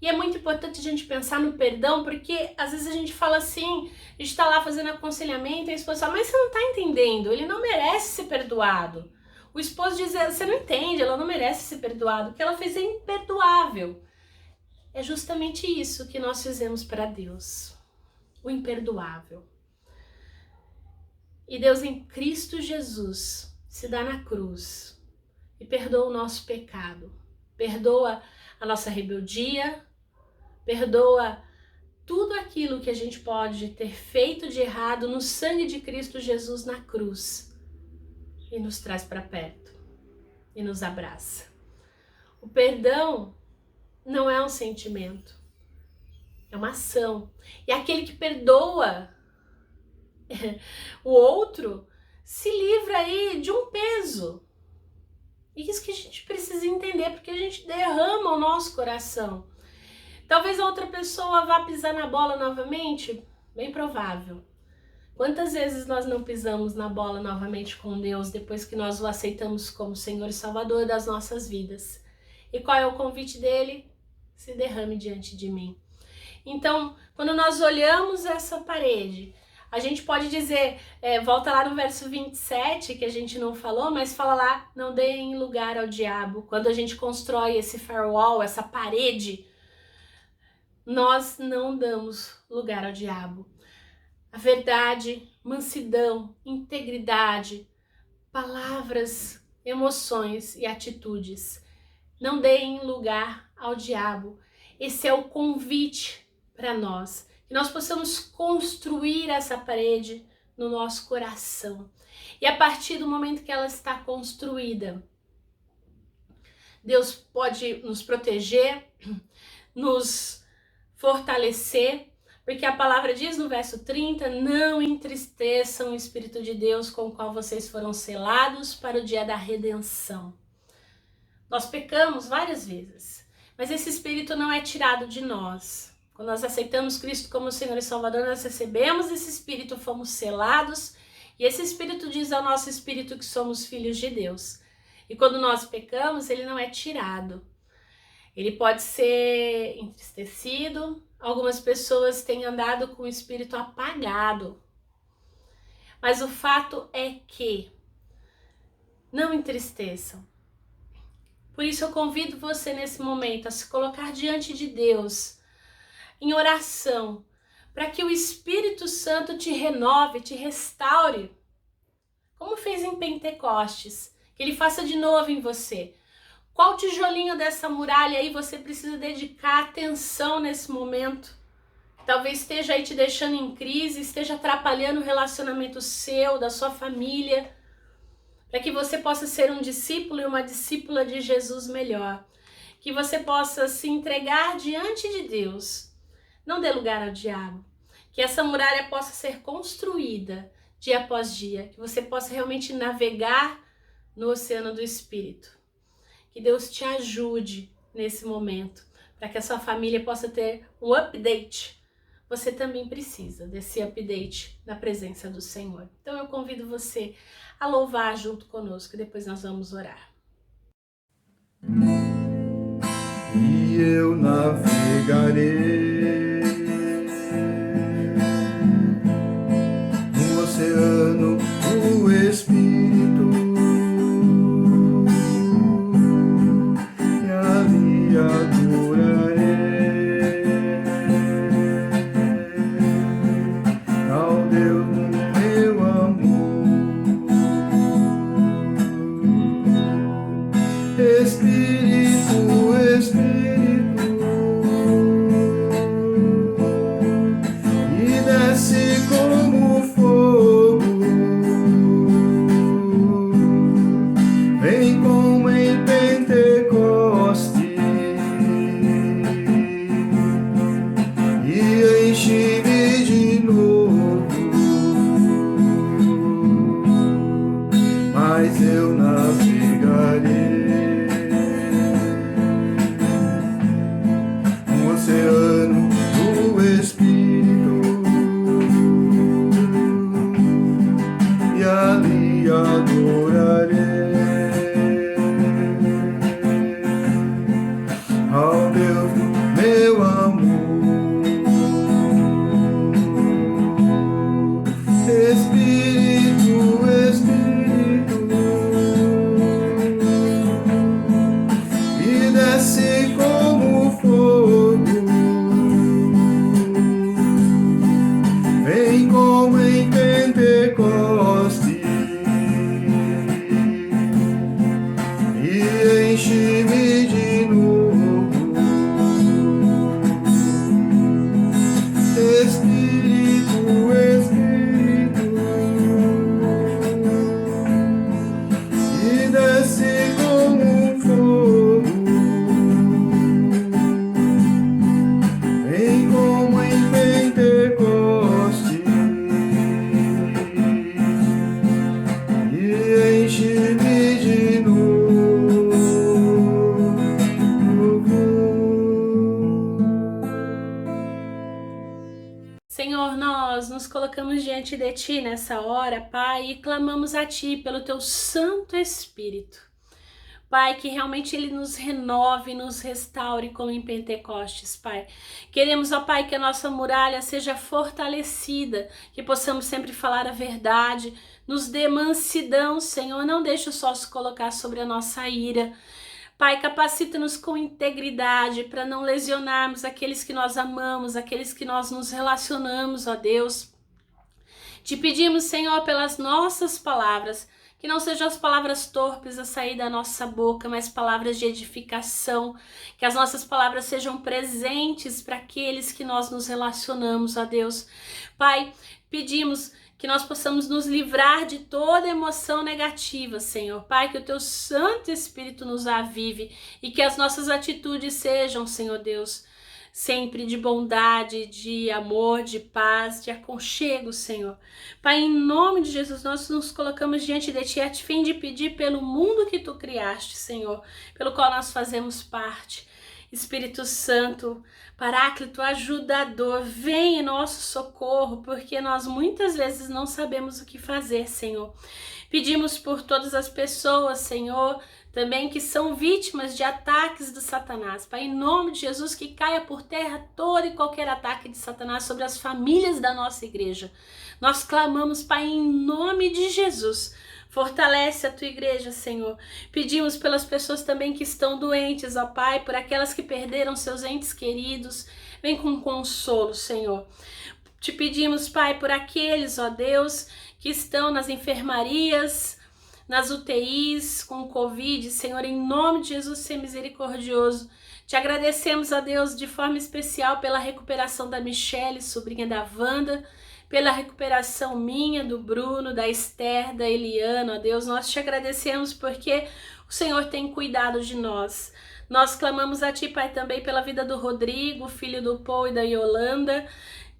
E é muito importante a gente pensar no perdão, porque às vezes a gente fala assim, a gente tá lá fazendo aconselhamento e a esposa fala, mas você não tá entendendo, ele não merece ser perdoado. O esposo diz, você não entende, ela não merece ser perdoada, o que ela fez é imperdoável. É justamente isso que nós fizemos para Deus, o imperdoável. E Deus em Cristo Jesus se dá na cruz e perdoa o nosso pecado, perdoa a nossa rebeldia, perdoa tudo aquilo que a gente pode ter feito de errado no sangue de Cristo Jesus na cruz. E nos traz para perto e nos abraça. O perdão não é um sentimento, é uma ação. E aquele que perdoa o outro se livra aí de um peso. E isso que a gente precisa entender, porque a gente derrama o nosso coração. Talvez a outra pessoa vá pisar na bola novamente, bem provável. Quantas vezes nós não pisamos na bola novamente com Deus depois que nós o aceitamos como Senhor e Salvador das nossas vidas? E qual é o convite dele? Se derrame diante de mim. Então, quando nós olhamos essa parede, a gente pode dizer, volta lá no verso 27, que a gente não falou, mas fala lá, não deem lugar ao diabo. Quando a gente constrói esse firewall, essa parede, nós não damos lugar ao diabo. A verdade, mansidão, integridade, palavras, emoções e atitudes. Não deem lugar ao diabo. Esse é o convite para nós. Que nós possamos construir essa parede no nosso coração. E a partir do momento que ela está construída, Deus pode nos proteger, nos fortalecer, porque a palavra diz no verso 30, não entristeçam o Espírito de Deus com o qual vocês foram selados para o dia da redenção. Nós pecamos várias vezes, mas esse Espírito não é tirado de nós. Quando nós aceitamos Cristo como Senhor e Salvador, nós recebemos esse Espírito, fomos selados, e esse Espírito diz ao nosso Espírito que somos filhos de Deus. E quando nós pecamos, ele não é tirado. Ele pode ser entristecido. Algumas pessoas têm andado com o Espírito apagado. Mas o fato é que não entristeçam. Por isso eu convido você nesse momento a se colocar diante de Deus em oração, para que o Espírito Santo te renove, te restaure, como fez em Pentecostes, que ele faça de novo em você. Qual tijolinho dessa muralha aí você precisa dedicar atenção nesse momento? Talvez esteja aí te deixando em crise, esteja atrapalhando o relacionamento seu, da sua família, para que você possa ser um discípulo e uma discípula de Jesus melhor. Que você possa se entregar diante de Deus. Não dê lugar ao diabo. Que essa muralha possa ser construída dia após dia. Que você possa realmente navegar no oceano do Espírito. Que Deus te ajude nesse momento, para que a sua família possa ter um update. Você também precisa desse update na presença do Senhor. Então eu convido você a louvar junto conosco e depois nós vamos orar. E eu navegarei no oceano do Espírito, e ali adorarei ao Deus do meu amor. Espírito, Espírito, e desce como fogo, vem como em Pentecostes, e enche-me de novo, mas eu navegarei no oceano do Espírito, e ali adorarei ao Deus do meu amor. Espírito, Espírito, e desce como fogo, vem como em Pentecostes, e enche-me de novo. Espírito, Espírito, e desce como fogo, vem como em Pentecostes, e enche-me de novo. Senhor, nós nos colocamos diante de Ti nessa hora, Pai, e clamamos a Ti pelo Teu Santo Espírito. Pai, que realmente Ele nos renove, nos restaure como em Pentecostes, Pai. Queremos, ó Pai, que a nossa muralha seja fortalecida, que possamos sempre falar a verdade, nos dê mansidão, Senhor, não deixe o sol se colocar sobre a nossa ira. Pai, capacita-nos com integridade para não lesionarmos aqueles que nós amamos, aqueles que nós nos relacionamos, ó Deus. Te pedimos, Senhor, pelas nossas palavras, que não sejam as palavras torpes a sair da nossa boca, mas palavras de edificação, que as nossas palavras sejam presentes para aqueles que nós nos relacionamos, ó Deus. Pai, pedimos que nós possamos nos livrar de toda emoção negativa, Senhor. Pai, que o Teu Santo Espírito nos avive e que as nossas atitudes sejam, Senhor Deus, sempre de bondade, de amor, de paz, de aconchego, Senhor. Pai, em nome de Jesus, nós nos colocamos diante de Ti a fim de pedir pelo mundo que Tu criaste, Senhor, pelo qual nós fazemos parte. Espírito Santo, Paráclito, ajudador, vem em nosso socorro, porque nós muitas vezes não sabemos o que fazer, Senhor. Pedimos por todas as pessoas, Senhor, também que são vítimas de ataques do Satanás. Pai, em nome de Jesus, que caia por terra todo e qualquer ataque de Satanás sobre as famílias da nossa igreja. Nós clamamos, Pai, em nome de Jesus. Fortalece a tua igreja, Senhor. Pedimos pelas pessoas também que estão doentes, ó Pai, por aquelas que perderam seus entes queridos. Vem com consolo, Senhor. Te pedimos, Pai, por aqueles, ó Deus, que estão nas enfermarias, nas UTIs, com Covid. Senhor, em nome de Jesus, seja misericordioso. Te agradecemos, ó Deus, de forma especial pela recuperação da Michele, sobrinha da Wanda, pela recuperação minha, do Bruno, da Esther, da Eliana, ó Deus, nós te agradecemos porque o Senhor tem cuidado de nós. Nós clamamos a Ti, Pai, também pela vida do Rodrigo, filho do Paul e da Yolanda,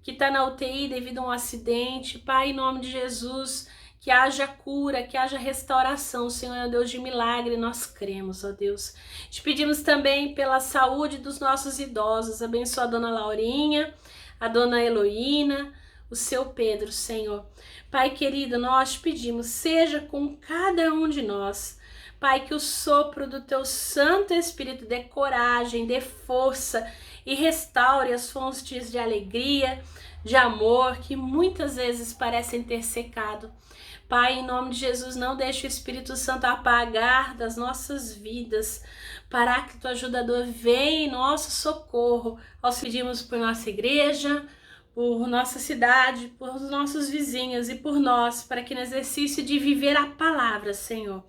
que está na UTI devido a um acidente. Pai, em nome de Jesus, que haja cura, que haja restauração. O Senhor é um Deus de milagre, nós cremos, ó Deus. Te pedimos também pela saúde dos nossos idosos. Abençoa a dona Laurinha, a dona Heloína, o seu Pedro, Senhor. Pai querido, nós te pedimos, seja com cada um de nós. Pai, que o sopro do teu Santo Espírito dê coragem, dê força e restaure as fontes de alegria, de amor, que muitas vezes parecem ter secado. Pai, em nome de Jesus, não deixe o Espírito Santo apagar das nossas vidas. Paráclito ajudador, vem em nosso socorro. Nós pedimos por nossa igreja, por nossa cidade, por os nossos vizinhos e por nós, para que no exercício de viver a palavra, Senhor,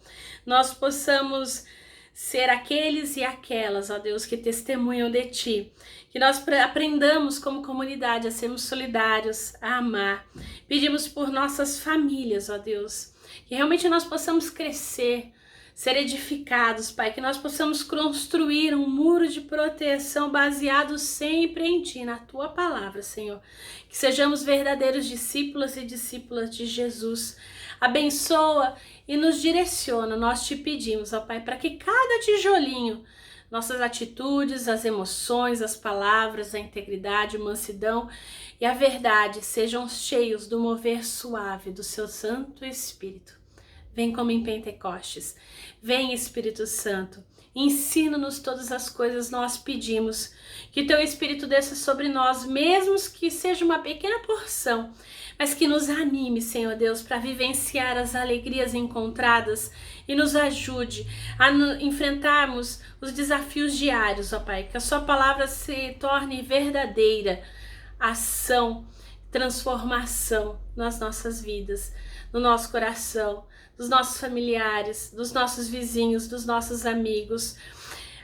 nós possamos ser aqueles e aquelas, ó Deus, que testemunham de Ti. Que nós aprendamos como comunidade a sermos solidários, a amar. Pedimos por nossas famílias, ó Deus, que realmente nós possamos crescer, ser edificados, Pai, que nós possamos construir um muro de proteção baseado sempre em Ti, na Tua palavra, Senhor. Que sejamos verdadeiros discípulos e discípulas de Jesus. Abençoa e nos direciona, nós te pedimos, ó Pai, para que cada tijolinho, nossas atitudes, as emoções, as palavras, a integridade, a mansidão e a verdade sejam cheios do mover suave do Seu Santo Espírito. Vem como em Pentecostes. Vem, Espírito Santo, ensina-nos todas as coisas, nós pedimos. Que Teu Espírito desça sobre nós, mesmo que seja uma pequena porção, mas que nos anime, Senhor Deus, para vivenciar as alegrias encontradas e nos ajude a enfrentarmos os desafios diários, ó Pai. Que a Sua palavra se torne verdadeira ação, transformação nas nossas vidas, no nosso coração, dos nossos familiares, dos nossos vizinhos, dos nossos amigos.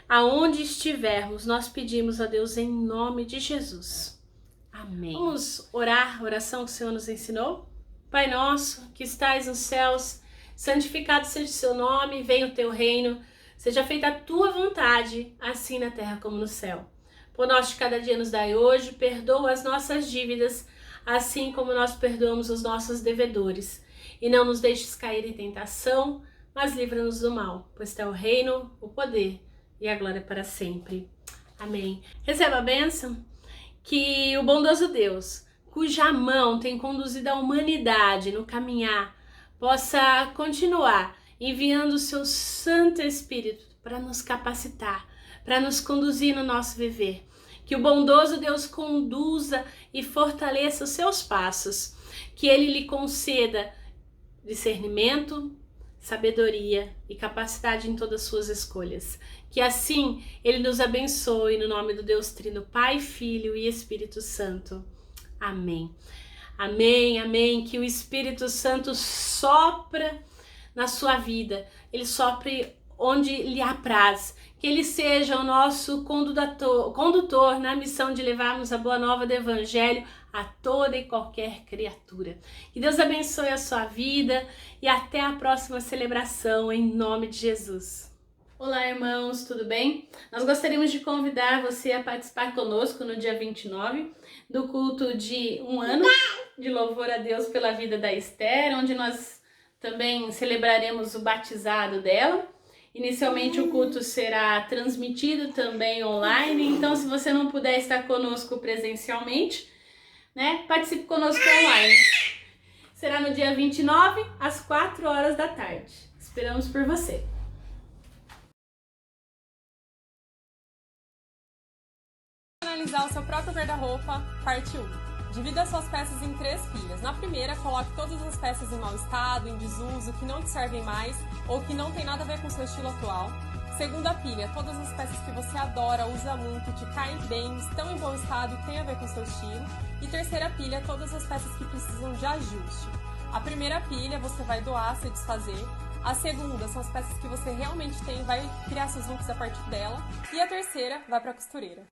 Aonde estivermos, nós pedimos a Deus em nome de Jesus. Amém. Vamos orar a oração que o Senhor nos ensinou? Pai nosso, que estais nos céus, santificado seja o Seu nome, venha o Teu reino, seja feita a Tua vontade, assim na terra como no céu. Por nós de cada dia nos dai hoje, perdoa as nossas dívidas, assim como nós perdoamos os nossos devedores. E não nos deixes cair em tentação, mas livra-nos do mal, pois Teu é o reino, o poder e a glória para sempre. Amém. Receba a bênção, que o bondoso Deus, cuja mão tem conduzido a humanidade no caminhar, possa continuar enviando o Seu Santo Espírito para nos capacitar, para nos conduzir no nosso viver. Que o bondoso Deus conduza e fortaleça os seus passos, que Ele lhe conceda discernimento, sabedoria e capacidade em todas as suas escolhas. Que assim Ele nos abençoe no nome do Deus Trino, Pai, Filho e Espírito Santo. Amém. Amém, amém. Que o Espírito Santo sopra na sua vida. Ele sopre onde lhe apraz. Que Ele seja o nosso condutor na missão de levarmos a boa nova do Evangelho a toda e qualquer criatura. Que Deus abençoe a sua vida e até a próxima celebração, em nome de Jesus. Olá, irmãos, tudo bem? Nós gostaríamos de convidar você a participar conosco no dia 29 do culto de 1 ano de louvor a Deus pela vida da Esther, onde nós também celebraremos o batizado dela. Inicialmente o culto será transmitido também online, então se você não puder estar conosco presencialmente, né, participe conosco online. Será no dia 29, às 4 horas da tarde. Esperamos por você. Analisar o seu próprio guarda-roupa, parte 1. Divida suas peças em 3 pilhas. Na primeira, coloque todas as peças em mau estado, em desuso, que não te servem mais ou que não tem nada a ver com seu estilo atual. Segunda pilha, todas as peças que você adora, usa muito, te caem bem, estão em bom estado e têm a ver com seu estilo. E terceira pilha, todas as peças que precisam de ajuste. A primeira pilha você vai doar, se desfazer. A segunda são as peças que você realmente tem, vai criar seus looks a partir dela. E a terceira vai para a costureira.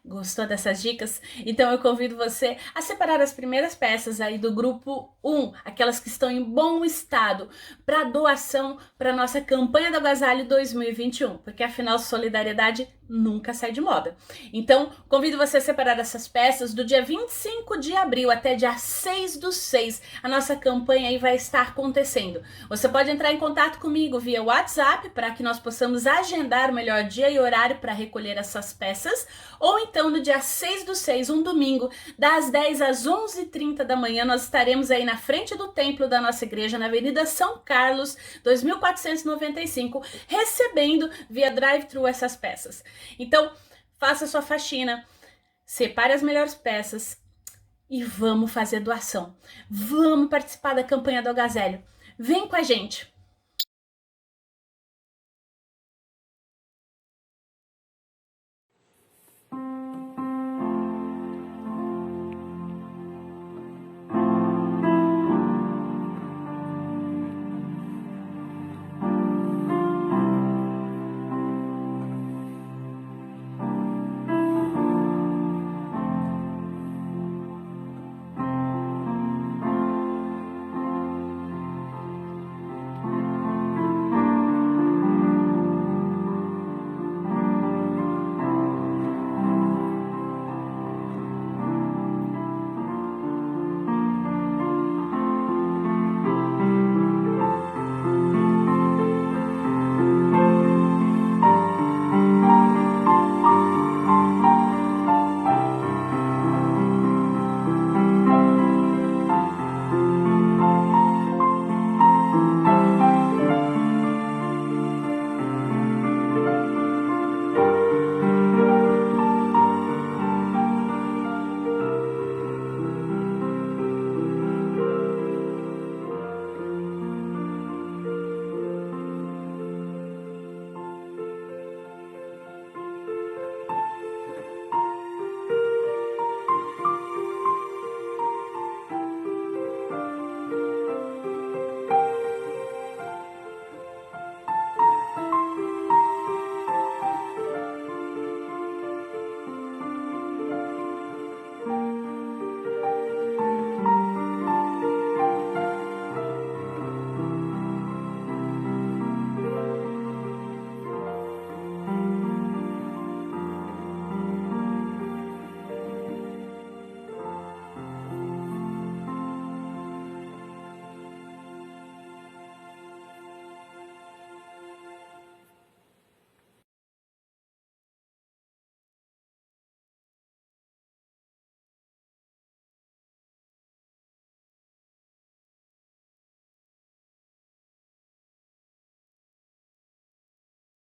Gostou dessas dicas? Então eu convido você a separar as primeiras peças aí do grupo 1, aquelas que estão em bom estado, para doação para a nossa campanha do Agasalho 2021, porque afinal solidariedade nunca sai de moda. Então convido você a separar essas peças do dia 25 de abril até dia 6/6. A nossa campanha aí vai estar acontecendo. Você pode entrar em contato comigo via WhatsApp para que nós possamos agendar o melhor dia e horário para recolher essas peças, ou então no dia 6/6, um domingo, das 10 às 11h30 da manhã, nós estaremos aí na frente do templo da nossa igreja, na Avenida São Carlos, 2495, recebendo via drive-thru essas peças. Então, faça sua faxina, separe as melhores peças e vamos fazer doação. Vamos participar da campanha do Agasalho. Vem com a gente!